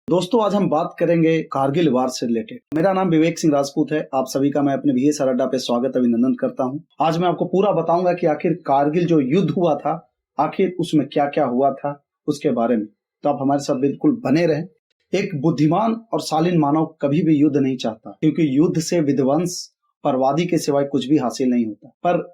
दोस्तों आज हम बात करेंगे कारगिल वार से रिलेटेड। मेरा नाम विवेक सिंह राजपूत है। आप सभी का मैं अपने VSR अड्डा पे स्वागत अभिनंदन करता हूं। आज मैं आपको पूरा बताऊंगा कि आखिर कारगिल जो युद्ध हुआ था, आखिर उसमें क्या क्या हुआ था उसके बारे में। तो आप हमारे साथ बिल्कुल बने रहें। एक बुद्धिमान और शालीन मानव कभी भी युद्ध नहीं चाहता, क्योंकि युद्ध से विध्वंस, बर्बादी के सिवाय कुछ भी हासिल नहीं होता। पर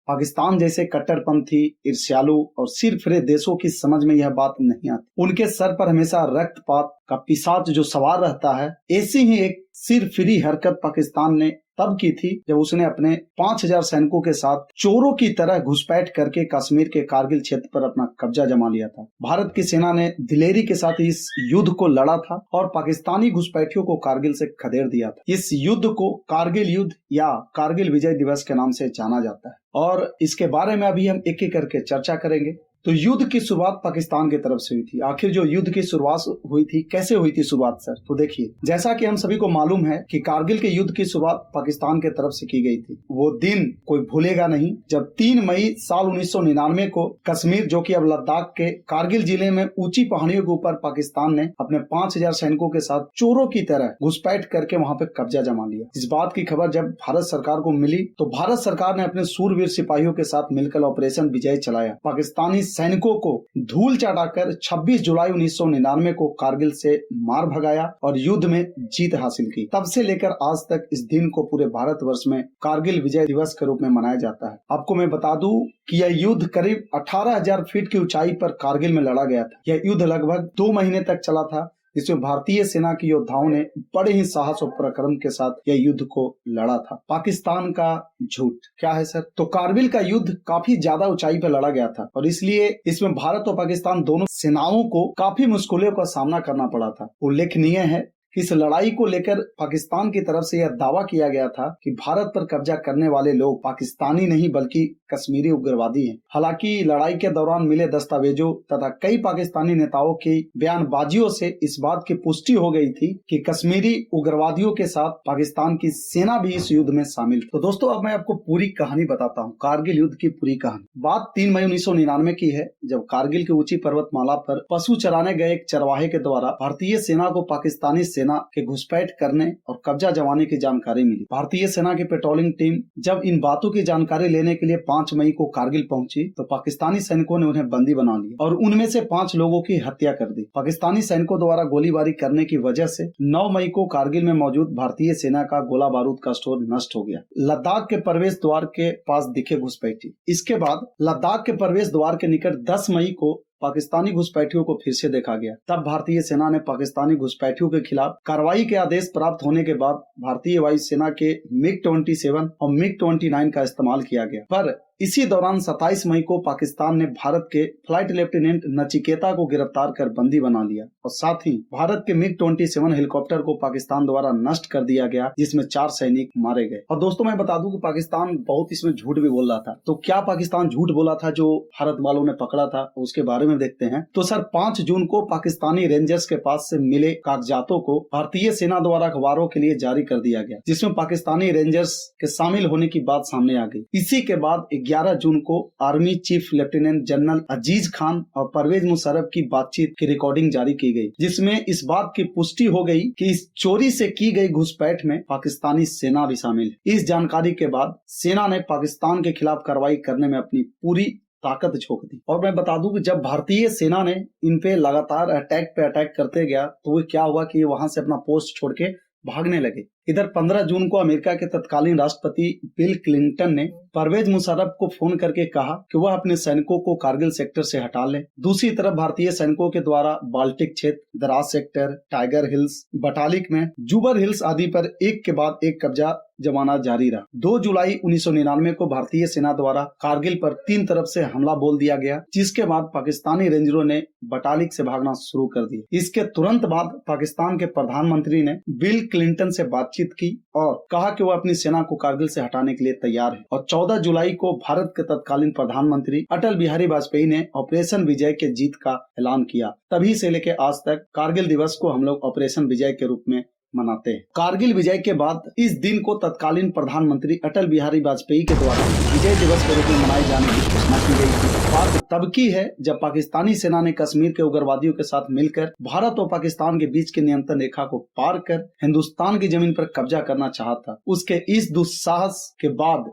पाकिस्तान जैसे कट्टरपंथी, ईर्ष्यालु और सिरफिरे देशों की समझ में यह बात नहीं आती। उनके सर पर हमेशा रक्तपात का पिशाच जो सवार रहता है, ऐसी ही एक सिरफिरी हरकत पाकिस्तान ने तब की थी जब उसने अपने 5000 सैनिकों के साथ चोरों की तरह घुसपैठ करके कश्मीर के कारगिल क्षेत्र पर अपना कब्जा जमा लिया था। भारत की सेना ने दिलेरी के साथ इस युद्ध को लड़ा था और पाकिस्तानी घुसपैठियों को कारगिल से खदेड़ दिया था। इस युद्ध को कारगिल युद्ध या कारगिल विजय दिवस के नाम से जाना जाता है और इसके बारे में अभी हम एक एक करके चर्चा करेंगे। तो युद्ध की शुरुआत पाकिस्तान की तरफ से हुई थी। आखिर जो युद्ध की शुरुआत हुई थी, कैसे हुई थी शुरुआत सर? तो देखिए, जैसा कि हम सभी को मालूम है कि कारगिल के युद्ध की शुरुआत पाकिस्तान के तरफ से की गई थी। वो दिन कोई भूलेगा नहीं जब 3 मई साल 1999 को कश्मीर, जो कि अब लद्दाख के कारगिल जिले में ऊंची पहाड़ियों के ऊपर पाकिस्तान ने अपने 5000 सैनिकों के साथ चोरों की तरह घुसपैठ करके वहां पे कब्जा जमा लिया। इस बात की खबर जब भारत सरकार को मिली तो भारत सरकार ने अपने सूरवीर सिपाहियों के साथ मिलकर ऑपरेशन विजय चलाया। पाकिस्तानी सैनिकों को धूल चटाकर 26 जुलाई 1999 को कारगिल से मार भगाया और युद्ध में जीत हासिल की। तब से लेकर आज तक इस दिन को पूरे भारतवर्ष में कारगिल विजय दिवस के रूप में मनाया जाता है। आपको मैं बता दूं कि यह युद्ध करीब 18,000 फीट की ऊंचाई पर कारगिल में लड़ा गया था। यह युद्ध लगभग 2 महीने तक चला था, जिसमें भारतीय सेना के योद्धाओं ने बड़े ही साहस और पराक्रम के साथ यह युद्ध को लड़ा था। पाकिस्तान का झूठ क्या है सर? तो कारगिल का युद्ध काफी ज्यादा ऊंचाई पर लड़ा गया था और इसलिए इसमें भारत और पाकिस्तान दोनों सेनाओं को काफी मुश्किलों का सामना करना पड़ा था। उल्लेखनीय है इस लड़ाई को लेकर पाकिस्तान की तरफ से यह दावा किया गया था कि भारत पर कब्जा करने वाले लोग पाकिस्तानी नहीं बल्कि कश्मीरी उग्रवादी हैं। हालांकि लड़ाई के दौरान मिले दस्तावेजों तथा कई पाकिस्तानी नेताओं की बयानबाजियों से इस बात की पुष्टि हो गई थी कि कश्मीरी उग्रवादियों के साथ पाकिस्तान की सेना भी इस युद्ध में शामिल। तो दोस्तों अब मैं आपको पूरी कहानी बताता हूँ, कारगिल युद्ध की पूरी कहानी। बात 3 मई 1999 की है, जब कारगिल की ऊंची पर्वतमाला पर पशु चराने गए एक चरवाहे के द्वारा भारतीय सेना को पाकिस्तानी सेना के घुसपैठ करने और कब्जा जमाने की जानकारी मिली। भारतीय सेना की पेट्रोलिंग टीम जब इन बातों की जानकारी लेने के लिए 5 मई को कारगिल पहुंची तो पाकिस्तानी सैनिकों ने उन्हें बंदी बना लिया और उनमें से 5 लोगों की हत्या कर दी। पाकिस्तानी सैनिकों द्वारा गोलीबारी करने की वजह से 9 मई को कारगिल में मौजूद भारतीय सेना का गोला बारूद का स्टोर नष्ट हो गया। लद्दाख के प्रवेश द्वार के पास दिखे घुसपैठी। इसके बाद लद्दाख के प्रवेश द्वार के निकट 10 मई को पाकिस्तानी घुसपैठियों को फिर से देखा गया। तब भारतीय सेना ने पाकिस्तानी घुसपैठियों के खिलाफ कार्रवाई के आदेश प्राप्त होने के बाद भारतीय वायुसेना के MiG-27 और MiG-29 का इस्तेमाल किया गया। पर इसी दौरान 27 मई को पाकिस्तान ने भारत के फ्लाइट लेफ्टिनेंट नचिकेता को गिरफ्तार कर बंदी बना लिया और साथ ही भारत के MiG-27 हेलीकॉप्टर को पाकिस्तान द्वारा नष्ट कर दिया गया, जिसमें 4 सैनिक मारे गए। और दोस्तों मैं बता दूं कि पाकिस्तान बहुत इसमें झूठ भी बोल रहा था। तो क्या पाकिस्तान झूठ बोला था जो भारत वालों ने पकड़ा था, उसके बारे में देखते हैं। तो सर 5 जून को पाकिस्तानी रेंजर्स के पास से मिले कागजातों को भारतीय सेना द्वारा अखबारों के लिए जारी कर दिया गया, जिसमें पाकिस्तानी रेंजर्स के शामिल होने की बात सामने आ गई। इसी के बाद 11 जून को आर्मी चीफ लेफ्टिनेंट जनरल अजीज खान और परवेज मुशर्रफ की बातचीत की रिकॉर्डिंग जारी की गई, जिसमें इस बात की पुष्टि हो गई कि इस चोरी से की गई घुसपैठ में पाकिस्तानी सेना भी शामिल है। इस जानकारी के बाद सेना ने पाकिस्तान के खिलाफ कार्रवाई करने में अपनी पूरी ताकत झोंक दी। और मैं बता दूं कि जब भारतीय सेना ने इन पे लगातार अटैक करते गया तो वो क्या हुआ कि वहां से अपना पोस्ट छोड़ के भागने लगे। इधर 15 जून को अमेरिका के तत्कालीन राष्ट्रपति बिल क्लिंटन ने परवेज मुशर्रफ को फोन करके कहा कि वह अपने सैनिकों को कारगिल सेक्टर से हटा ले। दूसरी तरफ भारतीय सैनिकों के द्वारा बाल्टिक क्षेत्र, Dras sector, tiger hills, Batalik में जुबर हिल्स आदि पर एक के बाद एक कब्जा जमाना जारी रहा। 2 जुलाई 1999 को भारतीय सेना द्वारा कारगिल पर 3 तरफ से हमला बोल दिया गया, जिसके बाद पाकिस्तानी रेंजरों ने बटालिक से भागना शुरू कर दिया। इसके तुरंत बाद पाकिस्तान के प्रधानमंत्री ने बिल क्लिंटन से बातचीत की और कहा कि वो अपनी सेना को कारगिल से हटाने के लिए तैयार है। और 14 जुलाई को भारत के तत्कालीन प्रधानमंत्री अटल बिहारी वाजपेयी ने ऑपरेशन विजय के जीत का ऐलान किया। तभी से लेकर आज तक कारगिल दिवस को हम लोग ऑपरेशन विजय के रूप में मनाते हैं। कारगिल विजय के बाद इस दिन को तत्कालीन प्रधानमंत्री अटल बिहारी वाजपेयी के द्वारा विजय दिवस के रूप में मनाए जाने की घोषणा की गई थी। बात तब की है जब पाकिस्तानी सेना ने कश्मीर के उग्रवादियों के साथ मिलकर भारत और पाकिस्तान के बीच की नियंत्रण रेखा को पार कर हिंदुस्तान की जमीन पर कब्जा करना चाहा था। उसके इस दुस्साहस के बाद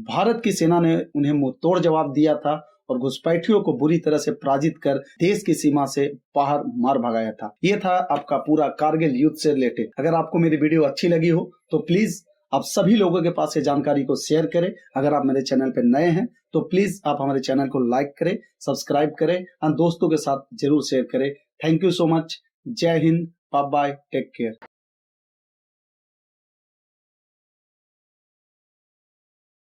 भारत की सेना ने उन्हें मुंहतोड़ जवाब दिया था और घुसपैठियों को बुरी तरह से पराजित कर देश की सीमा से बाहर मार भगाया था। ये था आपका पूरा कारगिल युद्ध से रिलेटेड। अगर आपको मेरी वीडियो अच्छी लगी हो तो प्लीज आप सभी लोगों के पास ये जानकारी को शेयर करें। अगर आप मेरे चैनल पर नए हैं तो प्लीज आप हमारे चैनल को लाइक करें, सब्सक्राइब करें और दोस्तों के साथ जरूर शेयर करें। Thank you so much. जय हिंद, बाय बाय, टेक केयर।